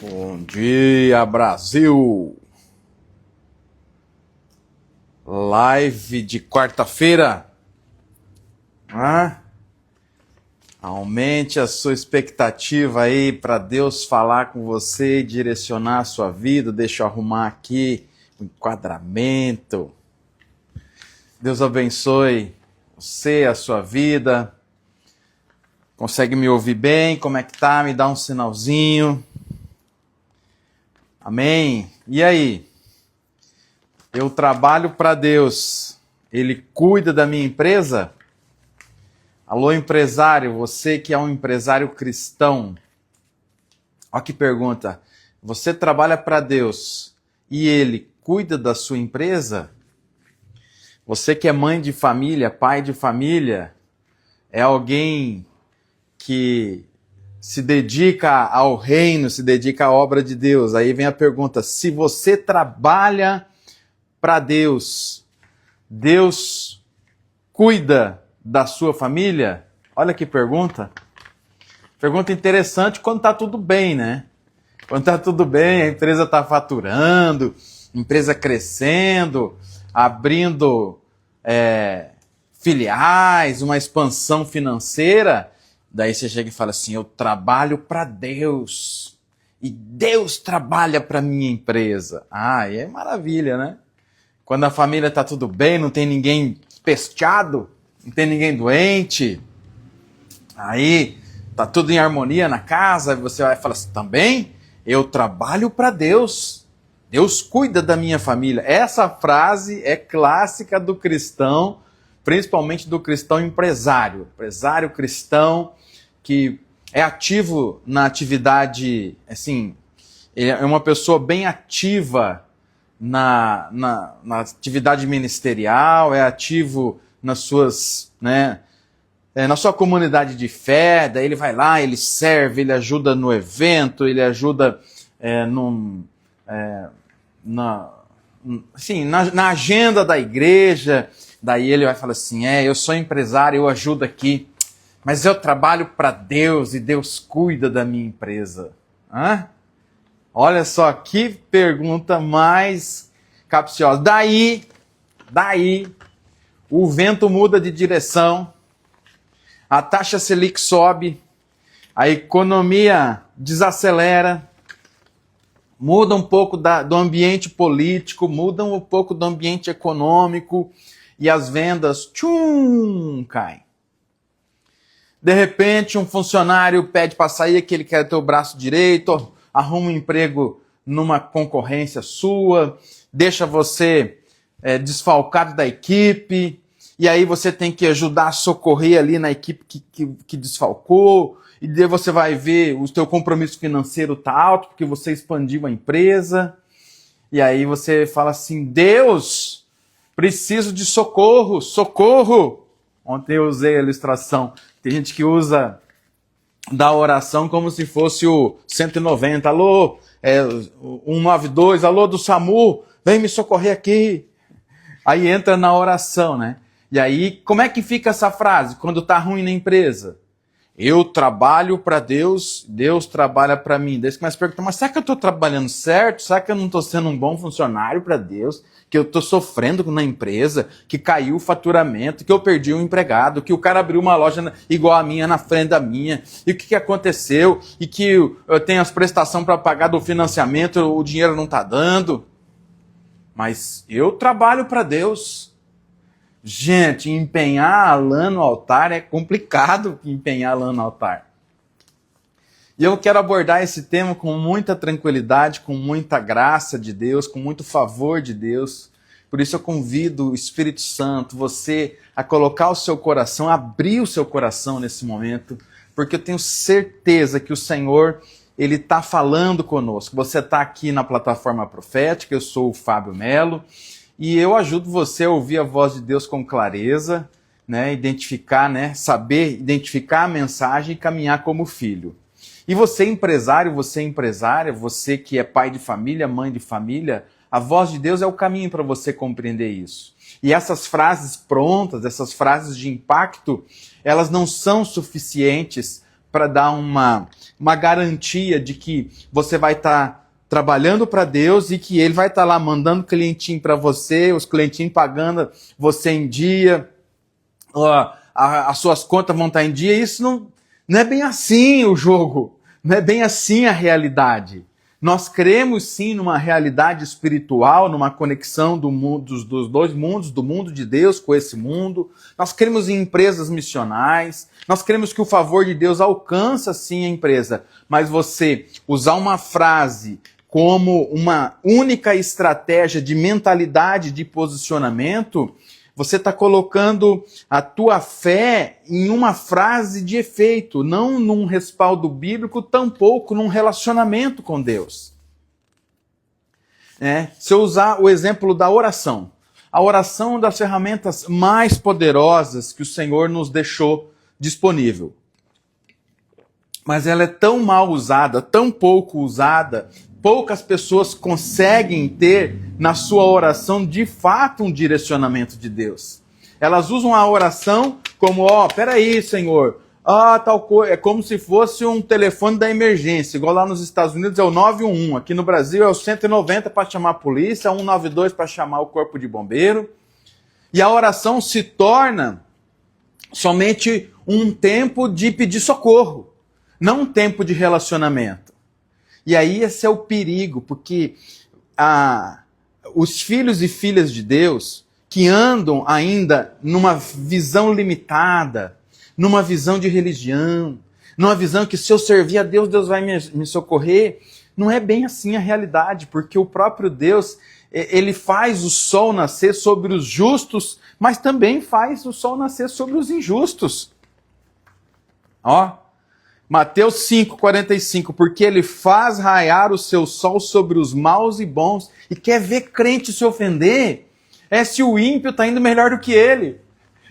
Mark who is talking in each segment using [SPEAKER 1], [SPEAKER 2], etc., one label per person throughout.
[SPEAKER 1] Bom dia, Brasil! Live de quarta-feira. Aumente a sua expectativa aí para Deus falar com você e direcionar a sua vida. Deixa eu arrumar aqui o enquadramento. Deus abençoe você, a sua vida. Consegue me ouvir bem? Como é que tá? Me dá um sinalzinho. Amém? E aí? Eu trabalho para Deus. Ele cuida da minha empresa? Alô, empresário, você que é um empresário cristão. Olha que pergunta. Você trabalha para Deus e Ele cuida da sua empresa? Você que é mãe de família, pai de família, é alguém que se dedica ao reino, se dedica à obra de Deus. Aí vem a pergunta, se você trabalha para Deus, Deus cuida da sua família? Olha que pergunta. Pergunta interessante quando está tudo bem, né? Quando está tudo bem, a empresa está faturando, a empresa crescendo, abrindo filiais, uma expansão financeira. Daí você chega e fala assim, eu trabalho para Deus e Deus trabalha para minha empresa. E é maravilha, né? Quando a família está tudo bem, não tem ninguém pesteado, não tem ninguém doente, aí tá tudo em harmonia na casa, você vai falar assim, também eu trabalho para Deus, Deus cuida da minha família. Essa frase é clássica do cristão, principalmente do cristão empresário cristão, que é ativo na atividade, assim, é uma pessoa bem ativa na atividade ministerial, é ativo nas suas, na sua comunidade de fé. Daí ele vai lá, ele serve, ele ajuda no evento, ele ajuda na agenda da igreja. Daí ele vai falar assim, eu sou empresário, eu ajudo aqui, mas eu trabalho para Deus e Deus cuida da minha empresa. Olha só que pergunta mais capciosa. Daí, o vento muda de direção, a taxa Selic sobe, a economia desacelera, muda um pouco do ambiente político, muda um pouco do ambiente econômico e as vendas, caem. De repente, um funcionário pede para sair que ele quer ter o braço direito, arruma um emprego numa concorrência sua, deixa você desfalcado da equipe, e aí você tem que ajudar a socorrer ali na equipe que desfalcou, e daí você vai ver o seu compromisso financeiro está alto, porque você expandiu a empresa, e aí você fala assim, Deus, preciso de socorro, socorro! Ontem eu usei a ilustração, tem gente que usa da oração como se fosse o 190, alô, 192, alô do SAMU, vem me socorrer aqui. Aí entra na oração, né? E aí, como é que fica essa frase quando tá ruim na empresa? Eu trabalho para Deus, Deus trabalha para mim. Daí você começa a perguntar, mas será que eu estou trabalhando certo? Será que eu não estou sendo um bom funcionário para Deus? Que eu estou sofrendo na empresa, que caiu o faturamento, que eu perdi um empregado, que o cara abriu uma loja igual a minha na frente da minha, e o que aconteceu? E que eu tenho as prestações para pagar do financiamento, o dinheiro não está dando. Mas eu trabalho para Deus. Gente, empenhar a lã no altar é complicado, empenhar a lã no altar. E eu quero abordar esse tema com muita tranquilidade, com muita graça de Deus, com muito favor de Deus. Por isso eu convido o Espírito Santo, você a colocar o seu coração, abrir o seu coração nesse momento, porque eu tenho certeza que o Senhor, Ele está falando conosco. Você está aqui na plataforma profética, eu sou o Fábio Melo, e eu ajudo você a ouvir a voz de Deus com clareza, identificar, saber identificar a mensagem e caminhar como filho. E você empresário, você empresária, você que é pai de família, mãe de família, a voz de Deus é o caminho para você compreender isso. E essas frases prontas, essas frases de impacto, elas não são suficientes para dar uma garantia de que você vai estar trabalhando para Deus e que Ele vai estar lá mandando clientinho para você, os clientinhos pagando você em dia, as suas contas vão estar em dia. Isso não é bem assim o jogo, não é bem assim a realidade. Nós cremos sim numa realidade espiritual, numa conexão dos dois mundos, do mundo de Deus com esse mundo. Nós cremos em empresas missionais, nós cremos que o favor de Deus alcança sim a empresa, mas você usar uma frase como uma única estratégia de mentalidade de posicionamento, você está colocando a tua fé em uma frase de efeito, não num respaldo bíblico, tampouco num relacionamento com Deus. Se eu usar o exemplo da oração, a oração é uma das ferramentas mais poderosas que o Senhor nos deixou disponível. Mas ela é tão mal usada, tão pouco usada, poucas pessoas conseguem ter na sua oração de fato um direcionamento de Deus. Elas usam a oração como, peraí, Senhor, tal coisa, é como se fosse um telefone da emergência, igual lá nos Estados Unidos é o 911, aqui no Brasil é o 190 para chamar a polícia, 192 para chamar o corpo de bombeiro. E a oração se torna somente um tempo de pedir socorro, não um tempo de relacionamento. E aí esse é o perigo, porque os filhos e filhas de Deus que andam ainda numa visão limitada, numa visão de religião, numa visão que se eu servir a Deus, Deus vai me socorrer, não é bem assim a realidade, porque o próprio Deus, ele faz o sol nascer sobre os justos, mas também faz o sol nascer sobre os injustos. Mateus 5,45, porque ele faz raiar o seu sol sobre os maus e bons, e quer ver crente se ofender, se o ímpio está indo melhor do que ele.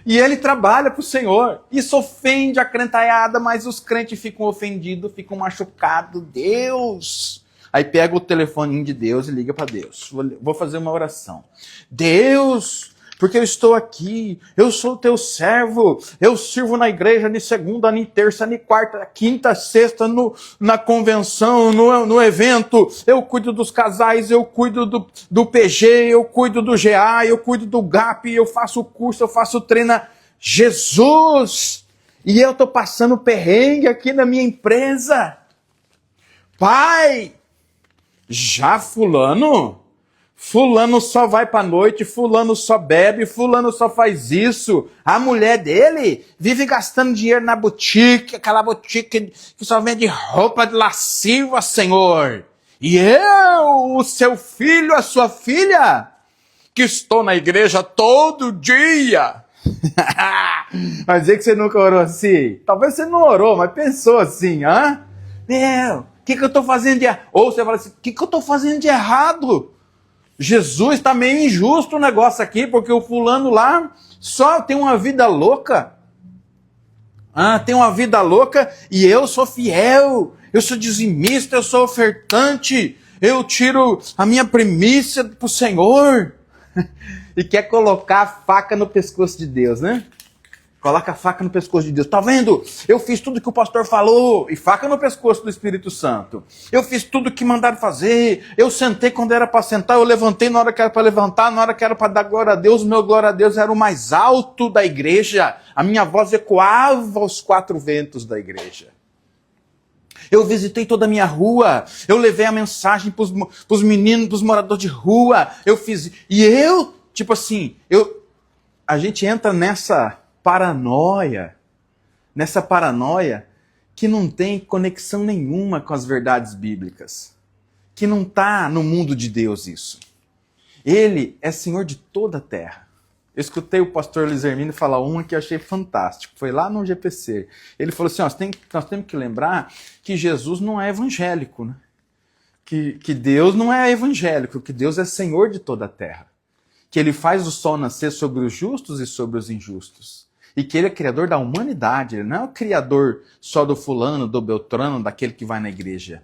[SPEAKER 1] E ele trabalha para o Senhor. Isso ofende a crentalhada, mas os crentes ficam ofendidos, ficam machucados. Deus! Aí pega o telefoninho de Deus e liga para Deus. Vou fazer uma oração. Deus, porque eu estou aqui, eu sou teu servo, eu sirvo na igreja de segunda, de terça, de quarta, quinta, sexta, na convenção, no evento, eu cuido dos casais, eu cuido do PG, eu cuido do GA, eu cuido do GAP, eu faço o curso, eu faço o treino. Jesus! E eu estou passando perrengue aqui na minha empresa. Pai, já fulano só vai pra noite, fulano só bebe, fulano só faz isso. A mulher dele vive gastando dinheiro na boutique, aquela boutique que só vende roupa de lasciva, Senhor. E eu, o seu filho, a sua filha, que estou na igreja todo dia. Vai dizer que você nunca orou assim? Talvez você não orou, mas pensou assim, Meu, o que eu estou fazendo de errado? Ou você fala assim, o que eu estou fazendo de errado? Jesus, está meio injusto o negócio aqui, porque o fulano lá só tem uma vida louca. Tem uma vida louca e eu sou fiel, eu sou dizimista, eu sou ofertante, eu tiro a minha primícia para o Senhor. E quer colocar a faca no pescoço de Deus, né? Coloca a faca no pescoço de Deus. Tá vendo? Eu fiz tudo que o pastor falou. E faca no pescoço do Espírito Santo. Eu fiz tudo que mandaram fazer. Eu sentei quando era para sentar. Eu levantei na hora que era para levantar. Na hora que era para dar glória a Deus. O meu glória a Deus era o mais alto da igreja. A minha voz ecoava aos quatro ventos da igreja. Eu visitei toda a minha rua. Eu levei a mensagem para os meninos, para os moradores de rua. Eu fiz... E eu, tipo assim, a gente entra nessa paranoia que não tem conexão nenhuma com as verdades bíblicas, que não está no mundo de Deus isso. Ele é Senhor de toda a terra. Eu escutei o pastor Luiz Hermínio falar uma que eu achei fantástico, foi lá no GPC. Ele falou assim, nós temos que lembrar que Jesus não é evangélico, né? Que Deus não é evangélico, que Deus é Senhor de toda a terra. Que ele faz o sol nascer sobre os justos e sobre os injustos. E que ele é criador da humanidade, ele não é o criador só do fulano, do beltrano, daquele que vai na igreja.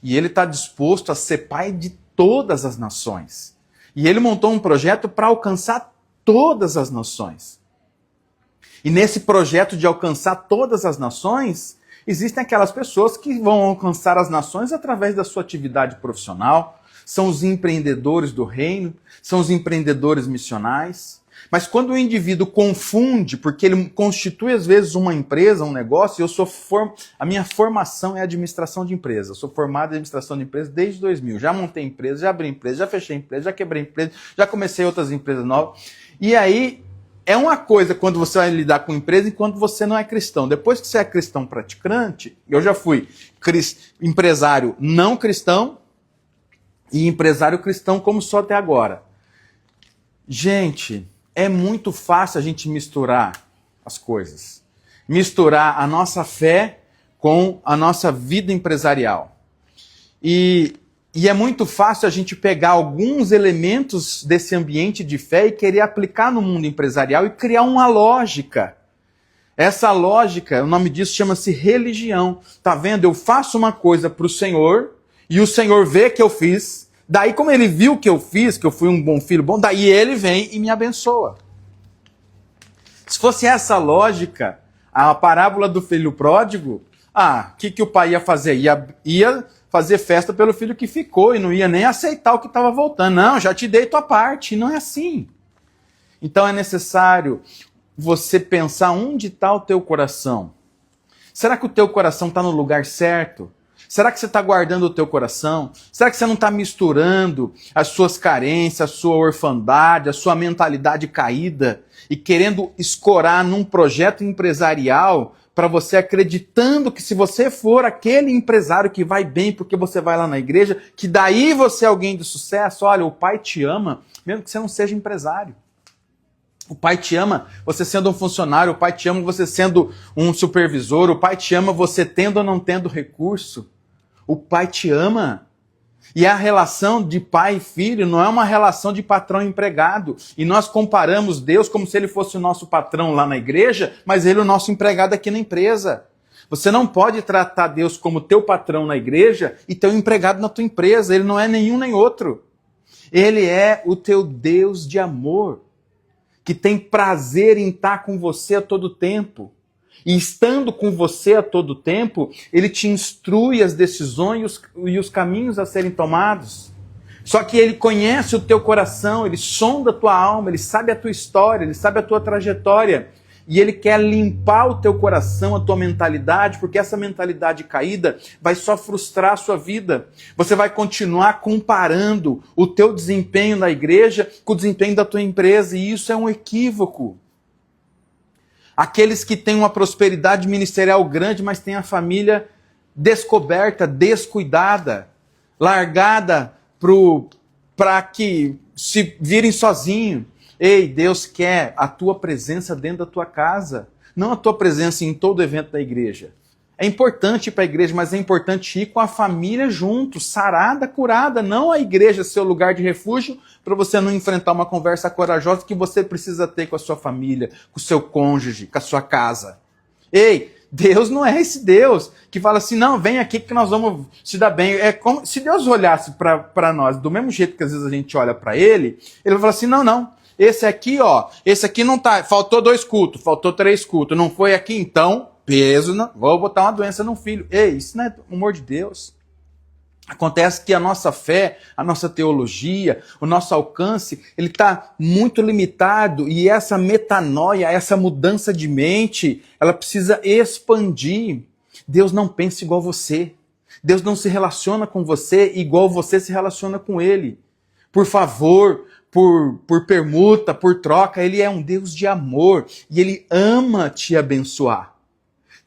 [SPEAKER 1] E ele está disposto a ser pai de todas as nações. E ele montou um projeto para alcançar todas as nações. E nesse projeto de alcançar todas as nações, Existem aquelas pessoas que vão alcançar as nações através da sua atividade profissional, são os empreendedores do reino, são os empreendedores missionais. Mas quando o indivíduo confunde, porque ele constitui às vezes uma empresa, um negócio, a minha formação é administração de empresa. Eu sou formado em administração de empresa desde 2000. Já montei empresa, já abri empresa, já fechei empresa, já quebrei empresa, já comecei outras empresas novas. E aí é uma coisa quando você vai lidar com empresa e quando você não é cristão. Depois que você é cristão praticante, eu já fui empresário não cristão e empresário cristão como sou até agora. Gente, é muito fácil a gente misturar as coisas. Misturar a nossa fé com a nossa vida empresarial. E é muito fácil a gente pegar alguns elementos desse ambiente de fé e querer aplicar no mundo empresarial e criar uma lógica. Essa lógica, o nome disso chama-se religião. Tá vendo? Eu faço uma coisa para o Senhor e o Senhor vê que eu fiz. Daí, como ele viu que eu fiz, que eu fui um bom filho bom, daí ele vem e me abençoa. Se fosse essa lógica, a parábola do filho pródigo, o que o pai ia fazer? Ia fazer festa pelo filho que ficou e não ia nem aceitar o que estava voltando. Não, já te dei tua parte. Não é assim. Então é necessário você pensar onde está o teu coração. Será que o teu coração está no lugar certo? Será que você está guardando o teu coração? Será que você não está misturando as suas carências, a sua orfandade, a sua mentalidade caída e querendo escorar num projeto empresarial para você acreditando que se você for aquele empresário que vai bem porque você vai lá na igreja, que daí você é alguém de sucesso? Olha, o Pai te ama, mesmo que você não seja empresário. O Pai te ama você sendo um funcionário, o Pai te ama você sendo um supervisor, o Pai te ama você tendo ou não tendo recurso. O Pai te ama. E a relação de pai e filho não é uma relação de patrão e empregado. E nós comparamos Deus como se ele fosse o nosso patrão lá na igreja, mas ele é o nosso empregado aqui na empresa. Você não pode tratar Deus como teu patrão na igreja e teu empregado na tua empresa. Ele não é nenhum nem outro. Ele é o teu Deus de amor, que tem prazer em estar com você a todo tempo. E estando com você a todo tempo, ele te instrui as decisões e os caminhos a serem tomados. Só que ele conhece o teu coração, ele sonda a tua alma, ele sabe a tua história, ele sabe a tua trajetória. E ele quer limpar o teu coração, a tua mentalidade, porque essa mentalidade caída vai só frustrar a sua vida. Você vai continuar comparando o teu desempenho na igreja com o desempenho da tua empresa, e isso é um equívoco. Aqueles que têm uma prosperidade ministerial grande, mas têm a família descoberta, descuidada, largada para que se virem sozinhos. Ei, Deus quer a tua presença dentro da tua casa, não a tua presença em todo evento da igreja. É importante ir para a igreja, mas é importante ir com a família junto, sarada, curada, não a igreja ser o lugar de refúgio para você não enfrentar uma conversa corajosa que você precisa ter com a sua família, com o seu cônjuge, com a sua casa. Ei, Deus não é esse Deus que fala assim, não, vem aqui que nós vamos se dar bem. É como se Deus olhasse para nós do mesmo jeito que às vezes a gente olha para ele vai falar assim, não, esse aqui não tá, faltou 2 cultos, faltou 3 cultos, não foi aqui então, peso, não, vou botar uma doença no filho. Ei, isso não é amor de Deus. Acontece que a nossa fé, a nossa teologia, o nosso alcance, ele está muito limitado, e essa metanoia, essa mudança de mente, ela precisa expandir. Deus não pensa igual você. Deus não se relaciona com você igual você se relaciona com Ele. Por favor, por permuta, por troca, Ele é um Deus de amor e Ele ama te abençoar.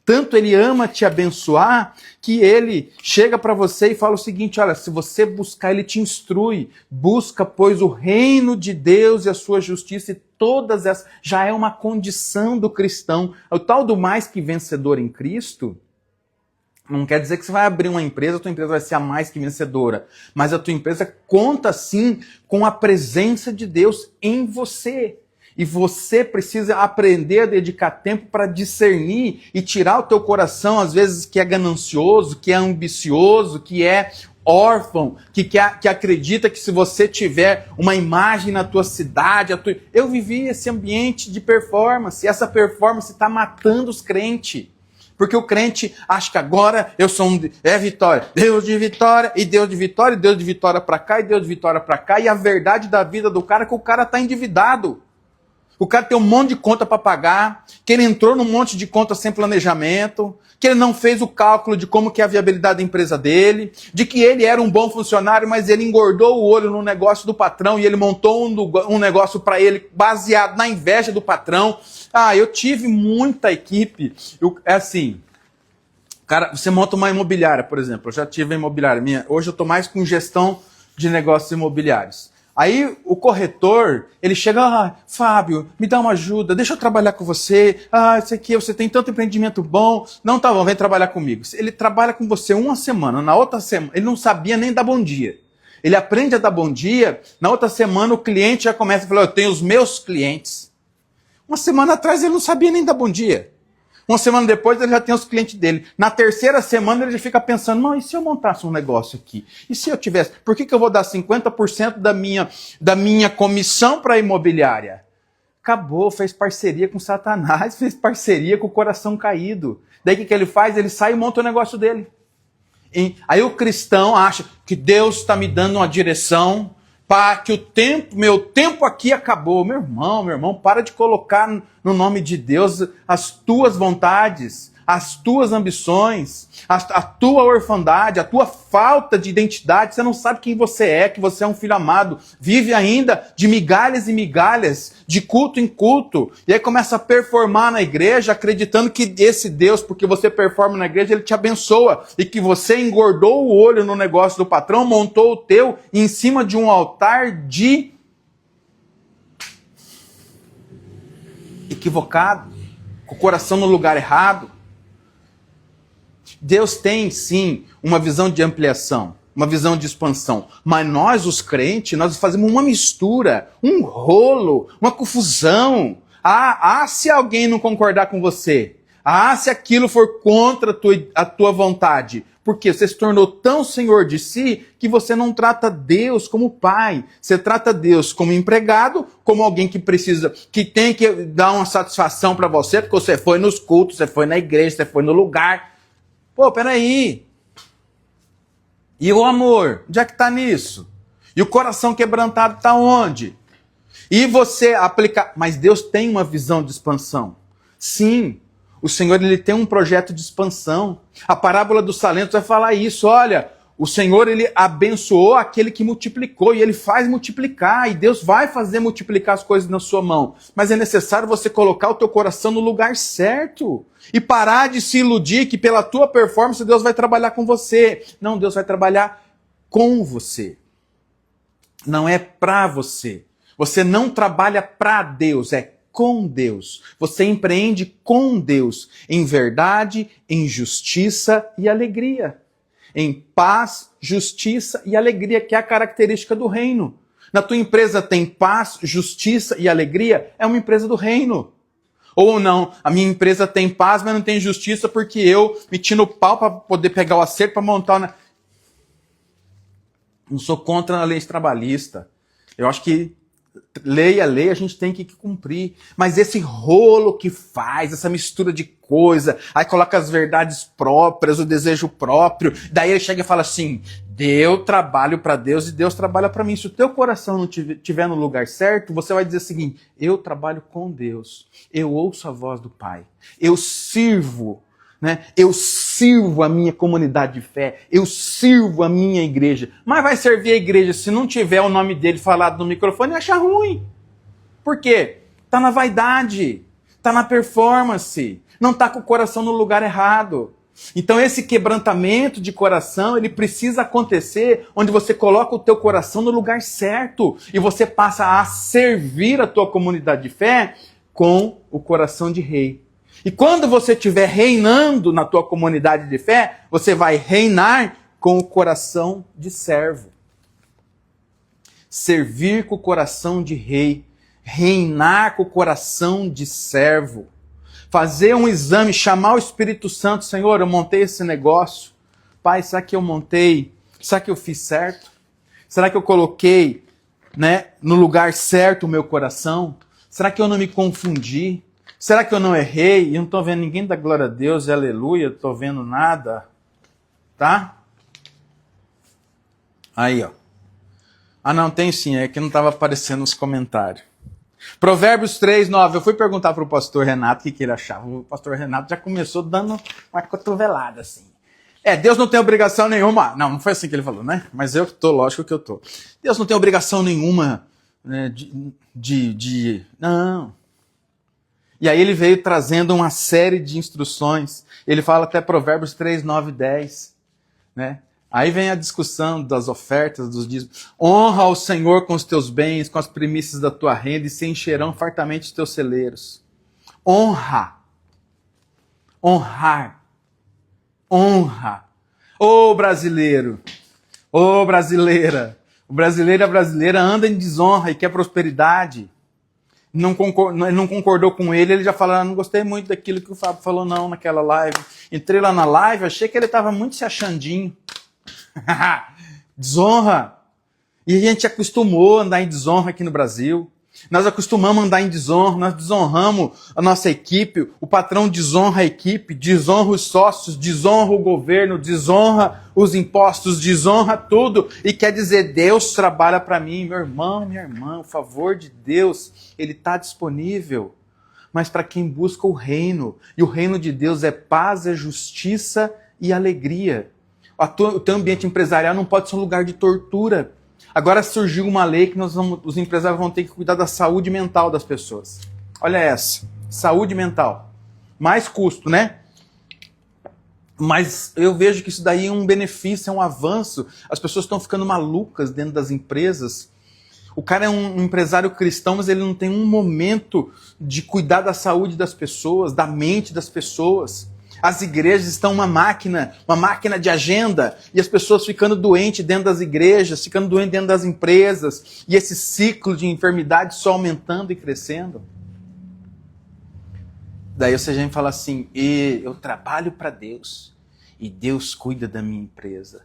[SPEAKER 1] Tanto Ele ama te abençoar que Ele chega para você e fala o seguinte, olha, se você buscar, Ele te instrui. Busca, pois, o reino de Deus e a sua justiça, e todas essas já é uma condição do cristão. O tal do mais que vencedor em Cristo não quer dizer que você vai abrir uma empresa, a tua empresa vai ser a mais que vencedora. Mas a tua empresa conta, sim, com a presença de Deus em você. E você precisa aprender a dedicar tempo para discernir e tirar o teu coração, às vezes, que é ganancioso, que é ambicioso, que é órfão, que acredita que se você tiver uma imagem na tua cidade... Eu vivi esse ambiente de performance, e essa performance está matando os crentes. Porque o crente acha que agora eu sou vitória. Deus de vitória, e Deus de vitória, e Deus de vitória para cá, e Deus de vitória para cá. E a verdade da vida do cara é que o cara está endividado. O cara tem um monte de conta para pagar, que ele entrou num monte de conta sem planejamento, que ele não fez o cálculo de como que é a viabilidade da empresa dele, de que ele era um bom funcionário, mas ele engordou o olho no negócio do patrão e ele montou um negócio para ele baseado na inveja do patrão. Eu tive muita equipe. É assim, cara, você monta uma imobiliária, por exemplo. Eu já tive a imobiliária minha. Hoje eu estou mais com gestão de negócios imobiliários. Aí o corretor, ele chega, Fábio, me dá uma ajuda, deixa eu trabalhar com você. Isso aqui, você tem tanto empreendimento bom. Não, tá bom, vem trabalhar comigo. Ele trabalha com você uma semana, na outra semana, ele não sabia nem dar bom dia. Ele aprende a dar bom dia, na outra semana o cliente já começa a falar, eu tenho os meus clientes. Uma semana atrás ele não sabia nem dar bom dia. Uma semana depois ele já tem os clientes dele. Na terceira semana ele já fica pensando, não, e se eu montasse um negócio aqui? E se eu tivesse? Por que eu vou dar 50% da minha comissão para a imobiliária? Acabou, fez parceria com Satanás, fez parceria com o coração caído. Daí o que ele faz? Ele sai e monta o negócio dele. Aí o cristão acha que Deus está me dando uma direção, para que meu tempo aqui acabou. Meu irmão, para de colocar no nome de Deus as tuas vontades, as tuas ambições, a tua orfandade, a tua falta de identidade. Você não sabe quem você é, que você é um filho amado. Vive ainda de migalhas e migalhas, de culto em culto. E aí começa a performar na igreja, acreditando que esse Deus, porque você performa na igreja, ele te abençoa. E que você engordou o olho no negócio do patrão, montou o teu em cima de um altar de equivocado, com o coração no lugar errado. Deus tem, sim, uma visão de ampliação, uma visão de expansão. Mas nós, os crentes, nós fazemos uma mistura, um rolo, uma confusão. Se alguém não concordar com você, se aquilo for contra a tua vontade, porque você se tornou tão senhor de si que você não trata Deus como pai. Você trata Deus como empregado, como alguém que precisa, que tem que dar uma satisfação para você, porque você foi nos cultos, você foi na igreja, você foi no lugar. Pô, peraí. E o amor? Onde é que está nisso? E o coração quebrantado está onde? E você aplicar... Mas Deus tem uma visão de expansão. Sim, o Senhor ele tem um projeto de expansão. A parábola dos talentos vai falar isso. Olha, o Senhor ele abençoou aquele que multiplicou e ele faz multiplicar. E Deus vai fazer multiplicar as coisas na sua mão. Mas é necessário você colocar o teu coração no lugar certo. E parar de se iludir que pela tua performance Deus vai trabalhar com você. Não, Deus vai trabalhar com você. Não é para você. Você não trabalha para Deus, é com Deus. Você empreende com Deus. Em verdade, em justiça e alegria. Em paz, justiça e alegria, que é a característica do reino. Na tua empresa tem paz, justiça e alegria, é uma empresa do reino. Ou não, a minha empresa tem paz, mas não tem justiça porque eu meti no pau para poder pegar o acerto para montar. Não sou contra a lei trabalhista. Eu acho que lei é lei, a gente tem que cumprir. Mas esse rolo que faz, essa mistura de coisa, aí coloca as verdades próprias, o desejo próprio, daí ele chega e fala assim, eu trabalho para Deus e Deus trabalha para mim. Se o teu coração não estiver no lugar certo, você vai dizer o seguinte, eu trabalho com Deus, eu ouço a voz do Pai, eu sirvo, né? Eu sirvo a minha comunidade de fé, eu sirvo a minha igreja. Mas vai servir a igreja se não tiver o nome dele falado no microfone e achar ruim. Por quê? Está na vaidade, está na performance, não está com o coração no lugar errado. Então esse quebrantamento de coração, ele precisa acontecer onde você coloca o teu coração no lugar certo e você passa a servir a tua comunidade de fé com o coração de rei. E quando você estiver reinando na tua comunidade de fé, você vai reinar com o coração de servo. Servir com o coração de rei, reinar com o coração de servo. Fazer um exame, chamar o Espírito Santo, Senhor, eu montei esse negócio. Pai, será que eu montei? Será que eu fiz certo? Será que eu coloquei, no lugar certo o meu coração? Será que eu não me confundi? Será que eu não errei? E não estou vendo ninguém dar glória a Deus, aleluia, estou vendo nada. Tá? Aí, ó. Ah, não, tem sim, é que não estava aparecendo nos comentários. Provérbios 3, 9. Eu fui perguntar para o pastor Renato o que ele achava. O pastor Renato já começou dando uma cotovelada, assim. Deus não tem obrigação nenhuma. Não, não foi assim que ele falou, né? Mas eu que tô, lógico que eu tô. Deus não tem obrigação nenhuma, né, Não. E aí ele veio trazendo uma série de instruções. Ele fala até Provérbios 3, 9 e 10. Né? Aí vem a discussão das ofertas, dos dízimos. Honra ao Senhor com os teus bens, com as primícias da tua renda, e se encherão fartamente os teus celeiros. Honra. Honrar. Honra. Ô brasileiro. Ô brasileira. O brasileiro e a brasileira andam em desonra e quer prosperidade. Não concordou com ele já falou, não gostei muito daquilo que o Fábio falou não naquela live. Entrei lá na live, achei que ele estava muito se achandinho. Desonra. E a gente acostumou a andar em desonra aqui no Brasil. Nós acostumamos a andar em desonra, nós desonramos a nossa equipe, o patrão desonra a equipe, desonra os sócios, desonra o governo, desonra os impostos, desonra tudo. E quer dizer, Deus trabalha para mim. Meu irmão, minha irmã, o favor de Deus, ele está disponível. Mas para quem busca o reino, e o reino de Deus é paz, é justiça e alegria. O teu ambiente empresarial não pode ser um lugar de tortura. Agora surgiu uma lei que os empresários vão ter que cuidar da saúde mental das pessoas. Olha essa, saúde mental. Mais custo, né? Mas eu vejo que isso daí é um benefício, é um avanço. As pessoas estão ficando malucas dentro das empresas. O cara é um empresário cristão, mas ele não tem um momento de cuidar da saúde das pessoas, da mente das pessoas. As igrejas estão uma máquina de agenda, e as pessoas ficando doentes dentro das igrejas, ficando doentes dentro das empresas, e esse ciclo de enfermidade só aumentando e crescendo. Daí você já fala assim, eu trabalho para Deus, e Deus cuida da minha empresa.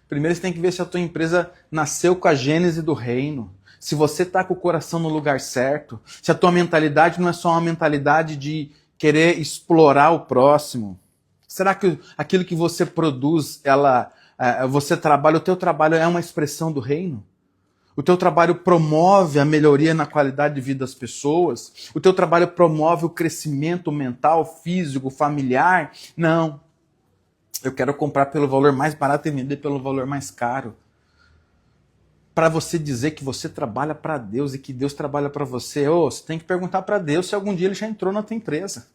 [SPEAKER 1] Primeiro você tem que ver se a tua empresa nasceu com a gênese do reino, se você está com o coração no lugar certo, se a tua mentalidade não é só uma mentalidade de querer explorar o próximo. Será que aquilo que você produz, você trabalha, o teu trabalho é uma expressão do reino? O teu trabalho promove a melhoria na qualidade de vida das pessoas? O teu trabalho promove o crescimento mental, físico, familiar? Não. Eu quero comprar pelo valor mais barato e vender pelo valor mais caro. Para você dizer que você trabalha para Deus e que Deus trabalha para você, você tem que perguntar para Deus se algum dia ele já entrou na tua empresa.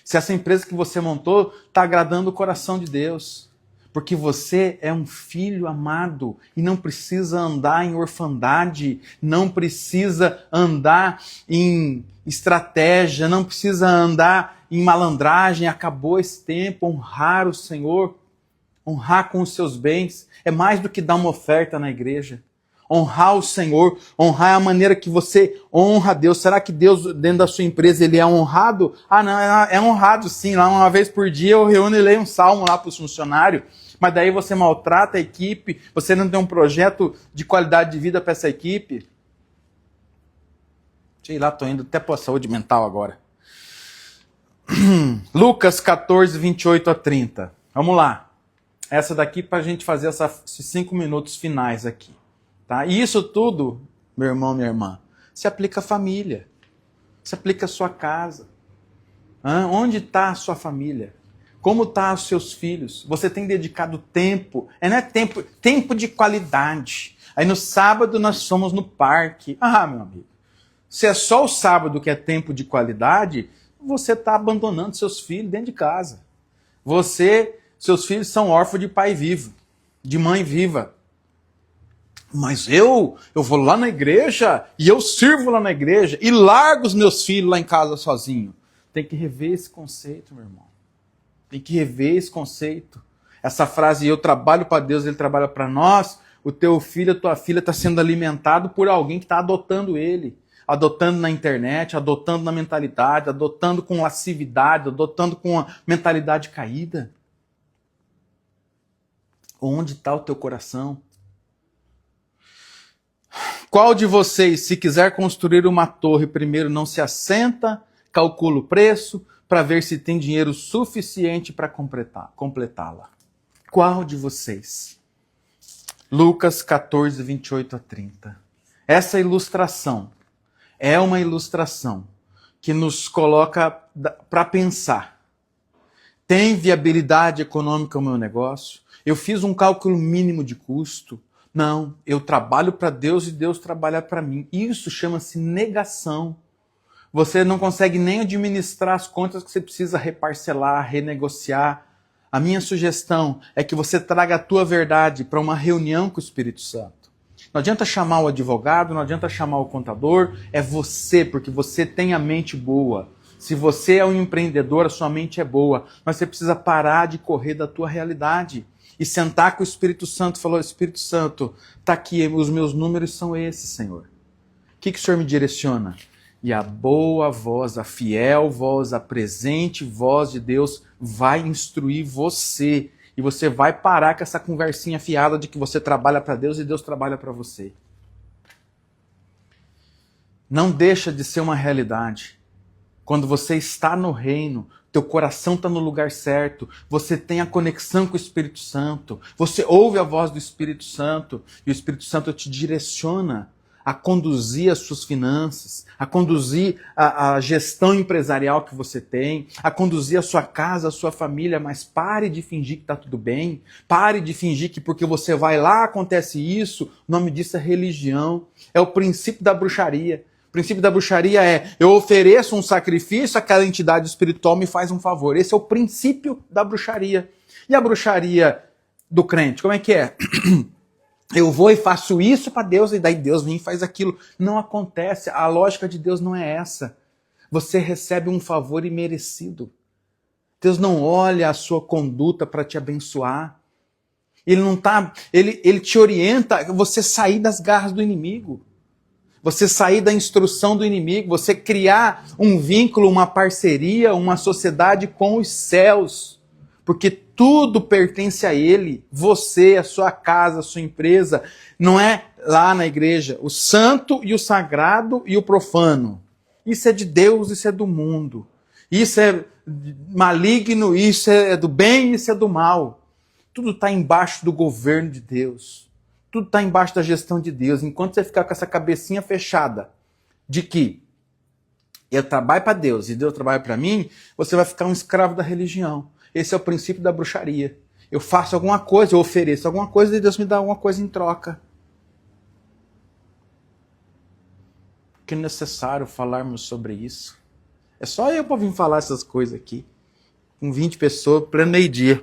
[SPEAKER 1] Se essa empresa que você montou está agradando o coração de Deus. Porque você é um filho amado e não precisa andar em orfandade, não precisa andar em estratégia, não precisa andar em malandragem. Acabou esse tempo. Honrar o Senhor, honrar com os seus bens, é mais do que dar uma oferta na igreja. Honrar o Senhor, honrar a maneira que você honra a Deus. Será que Deus, dentro da sua empresa, ele é honrado? Não, é honrado sim. Lá uma vez por dia eu reúno e leio um salmo lá para os funcionários. Mas daí você maltrata a equipe, você não tem um projeto de qualidade de vida para essa equipe. Sei lá, estou indo até para a saúde mental agora. Lucas 14, 28 a 30. Vamos lá. Essa daqui para a gente fazer esses 5 minutos finais aqui. Tá? E isso tudo, meu irmão, minha irmã, se aplica à família, se aplica à sua casa. Onde está a sua família? Como estão os seus filhos? Você tem dedicado tempo? Não é tempo de qualidade. Aí no sábado nós somos no parque. Meu amigo, se é só o sábado que é tempo de qualidade, você está abandonando seus filhos dentro de casa. Seus filhos são órfãos de pai vivo, de mãe viva. Mas eu vou lá na igreja e eu sirvo lá na igreja e largo os meus filhos lá em casa sozinho. Tem que rever esse conceito, meu irmão. Tem que rever esse conceito. Essa frase, eu trabalho para Deus, ele trabalha para nós. O teu filho, a tua filha está sendo alimentado por alguém que está adotando ele. Adotando na internet, adotando na mentalidade, adotando com lascividade, adotando com a mentalidade caída. Onde está o teu coração? Qual de vocês, se quiser construir uma torre, primeiro não se assenta calcula o preço para ver se tem dinheiro suficiente para completá-la. Qual de vocês? Lucas 14, 28 a 30. Essa ilustração é uma ilustração que nos coloca para pensar. Tem viabilidade econômica o meu negócio? Eu fiz um cálculo mínimo de custo? Não, eu trabalho para Deus e Deus trabalha para mim. Isso chama-se negação. Você não consegue nem administrar as contas que você precisa reparcelar, renegociar. A minha sugestão é que você traga a tua verdade para uma reunião com o Espírito Santo. Não adianta chamar o advogado, não adianta chamar o contador, é você, porque você tem a mente boa. Se você é um empreendedor, a sua mente é boa, mas você precisa parar de correr da tua realidade e sentar com o Espírito Santo e falar: Espírito Santo, está aqui, os meus números são esses, Senhor. O que o Senhor me direciona? E a boa voz, a fiel voz, a presente voz de Deus vai instruir você. E você vai parar com essa conversinha fiada de que você trabalha para Deus e Deus trabalha para você. Não deixa de ser uma realidade. Quando você está no reino, teu coração está no lugar certo, você tem a conexão com o Espírito Santo, você ouve a voz do Espírito Santo e o Espírito Santo te direciona a conduzir as suas finanças, a conduzir a gestão empresarial que você tem, a conduzir a sua casa, a sua família, mas pare de fingir que está tudo bem, pare de fingir que porque você vai lá acontece isso, o nome disso é religião, é o princípio da bruxaria. O princípio da bruxaria é: eu ofereço um sacrifício, aquela entidade espiritual me faz um favor. Esse é o princípio da bruxaria. E a bruxaria do crente, como é que é? Eu vou e faço isso para Deus e daí Deus vem e faz aquilo. Não acontece. A lógica de Deus não é essa. Você recebe um favor imerecido. Deus não olha a sua conduta para te abençoar. Ele te orienta a você sair das garras do inimigo. Você sair da instrução do inimigo, você criar um vínculo, uma parceria, uma sociedade com os céus. Porque tudo pertence a Ele. Você, a sua casa, a sua empresa. Não é lá na igreja o santo e o sagrado e o profano. Isso é de Deus, isso é do mundo. Isso é maligno, isso é do bem, isso é do mal. Tudo está embaixo do governo de Deus. Tudo está embaixo da gestão de Deus. Enquanto você ficar com essa cabecinha fechada de que eu trabalho para Deus e Deus trabalha para mim, você vai ficar um escravo da religião. Esse é o princípio da bruxaria. Eu faço alguma coisa, eu ofereço alguma coisa e Deus me dá alguma coisa em troca. Que é necessário falarmos sobre isso. É só eu para vir falar essas coisas aqui. Com 20 pessoas, pleno meio-dia.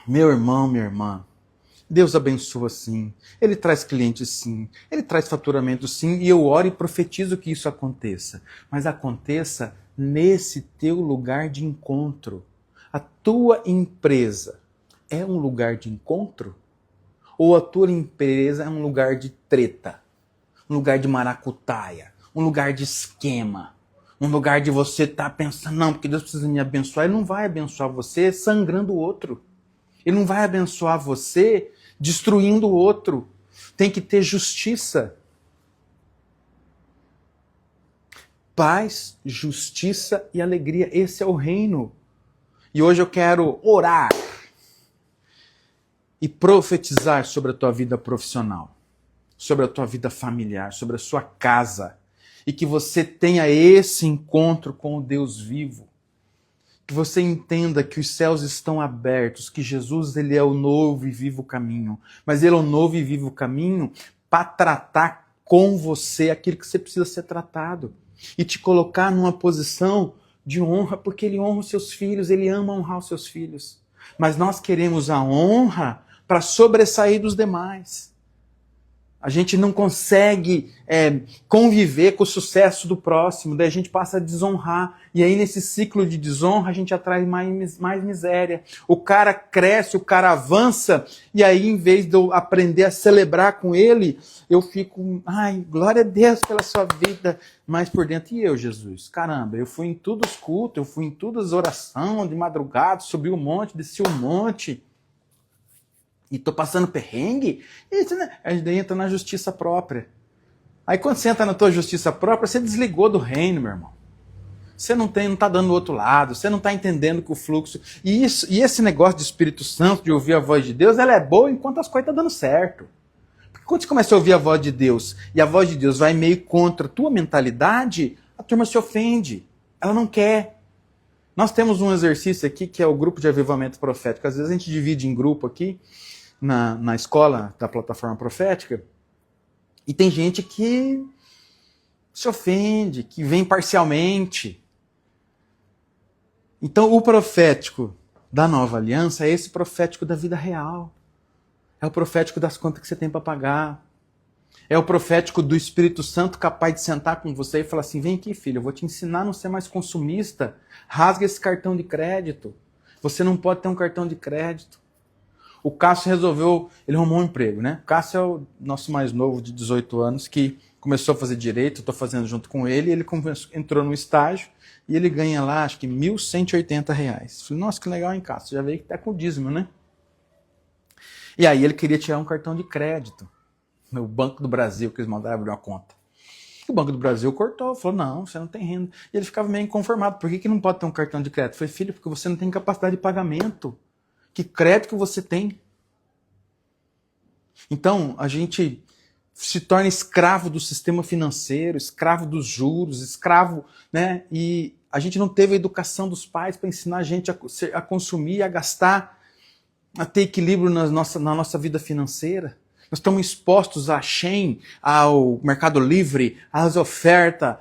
[SPEAKER 1] Meu irmão, minha irmã, Deus abençoa sim, Ele traz clientes sim, Ele traz faturamento sim, e eu oro e profetizo que isso aconteça. Mas aconteça nesse teu lugar de encontro. A tua empresa é um lugar de encontro? Ou a tua empresa é um lugar de treta? Um lugar de maracutaia? Um lugar de esquema? Um lugar de você estar pensando: não, porque Deus precisa me abençoar. Ele não vai abençoar você sangrando o outro. Ele não vai abençoar você destruindo o outro. Tem que ter justiça. Paz, justiça e alegria. Esse é o reino. E hoje eu quero orar e profetizar sobre a tua vida profissional, sobre a tua vida familiar, sobre a sua casa. E que você tenha esse encontro com o Deus vivo. Que você entenda que os céus estão abertos, que Jesus ele é o novo e vivo caminho. Mas ele é o novo e vivo caminho para tratar com você aquilo que você precisa ser tratado. E te colocar numa posição de honra, porque ele honra os seus filhos, ele ama honrar os seus filhos. Mas nós queremos a honra para sobressair dos demais. A gente não consegue conviver com o sucesso do próximo, daí a gente passa a desonrar. E aí nesse ciclo de desonra a gente atrai mais miséria. O cara cresce, o cara avança, e aí em vez de eu aprender a celebrar com ele, eu fico: ai, glória a Deus pela sua vida. Mas por dentro, e eu, Jesus? Caramba, eu fui em todos os cultos, eu fui em todas as orações de madrugada, subi um monte, desci um monte. E tô passando perrengue? Isso, né? A gente entra na justiça própria. Aí quando você entra na tua justiça própria, você desligou do reino, meu irmão. Você não está dando o outro lado, você não está entendendo que o fluxo... E esse negócio de Espírito Santo, de ouvir a voz de Deus, ela é boa enquanto as coisas estão dando certo. Porque quando você começa a ouvir a voz de Deus, e a voz de Deus vai meio contra a tua mentalidade, a turma se ofende. Ela não quer. Nós temos um exercício aqui que é o grupo de avivamento profético. Às vezes a gente divide em grupo aqui, na escola da plataforma profética, e tem gente que se ofende, que vem parcialmente. Então, o profético da nova aliança é esse profético da vida real. É o profético das contas que você tem para pagar. É o profético do Espírito Santo capaz de sentar com você e falar assim, vem aqui, filho, eu vou te ensinar a não ser mais consumista. Rasga esse cartão de crédito. Você não pode ter um cartão de crédito. O Cássio resolveu, ele arrumou um emprego, né? O Cássio é o nosso mais novo de 18 anos que começou a fazer direito, eu estou fazendo junto com ele, ele entrou no estágio e ele ganha lá, acho que R$ 1.180. Falei, nossa, que legal, hein, Cássio? Já veio que tá com o dízimo, né? E aí ele queria tirar um cartão de crédito no Banco do Brasil, que eles mandaram abrir uma conta. O Banco do Brasil cortou, falou, não, você não tem renda. E ele ficava meio inconformado, por que não pode ter um cartão de crédito? Eu falei, filho, porque você não tem capacidade de pagamento. Que crédito que você tem? Então, a gente se torna escravo do sistema financeiro, escravo dos juros, escravo, né? E a gente não teve a educação dos pais para ensinar a gente a consumir, a gastar, a ter equilíbrio na nossa vida financeira. Nós estamos expostos à Shein, ao Mercado Livre, às ofertas,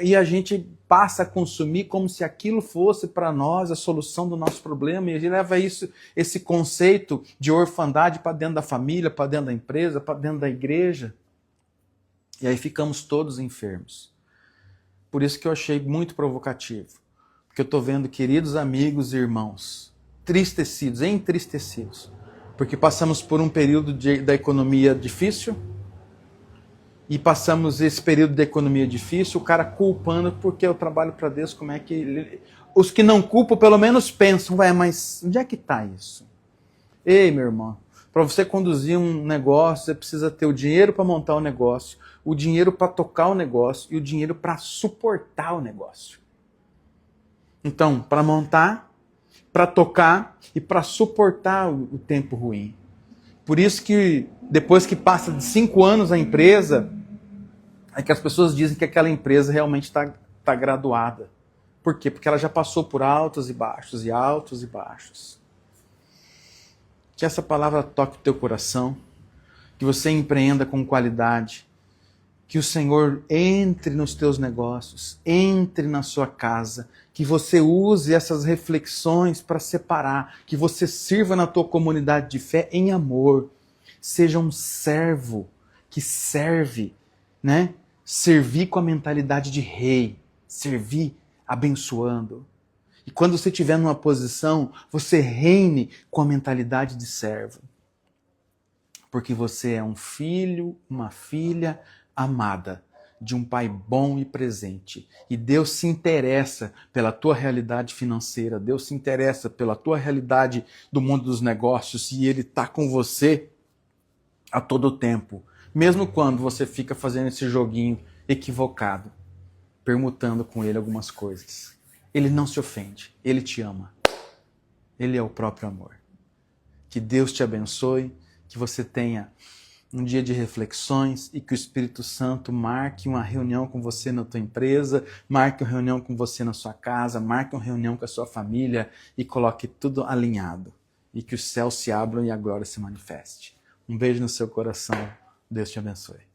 [SPEAKER 1] e a gente passa a consumir como se aquilo fosse para nós a solução do nosso problema, e a gente leva esse conceito de orfandade para dentro da família, para dentro da empresa, para dentro da igreja. E aí ficamos todos enfermos. Por isso que eu achei muito provocativo. Porque eu estou vendo queridos amigos e irmãos entristecidos, porque passamos por um período da economia difícil, e passamos esse período da economia difícil, o cara culpando porque eu trabalho para Deus, como é que... Os que não culpam pelo menos pensam, mas onde é que está isso? Ei, meu irmão, para você conduzir um negócio, você precisa ter o dinheiro para montar o negócio, o dinheiro para tocar o negócio e o dinheiro para suportar o negócio. Então, para montar, para tocar e para suportar o tempo ruim. Por isso que depois que passa de 5 anos a empresa, é que as pessoas dizem que aquela empresa realmente está graduada. Por quê? Porque ela já passou por altos e baixos e altos e baixos. Que essa palavra toque o teu coração, que você empreenda com qualidade, que o Senhor entre nos teus negócios, entre na sua casa, que você use essas reflexões para separar, que você sirva na tua comunidade de fé em amor, seja um servo que serve, né? Servir com a mentalidade de rei, servir abençoando. E quando você estiver numa posição, você reine com a mentalidade de servo. Porque você é um filho, uma filha amada de um pai bom e presente. E Deus se interessa pela tua realidade financeira, Deus se interessa pela tua realidade do mundo dos negócios, e Ele está com você a todo tempo. Mesmo quando você fica fazendo esse joguinho equivocado, permutando com Ele algumas coisas. Ele não se ofende, Ele te ama. Ele é o próprio amor. Que Deus te abençoe, que você tenha um dia de reflexões e que o Espírito Santo marque uma reunião com você na tua empresa, marque uma reunião com você na sua casa, marque uma reunião com a sua família e coloque tudo alinhado. E que os céus se abram e a glória se manifeste. Um beijo no seu coração. Deus te abençoe.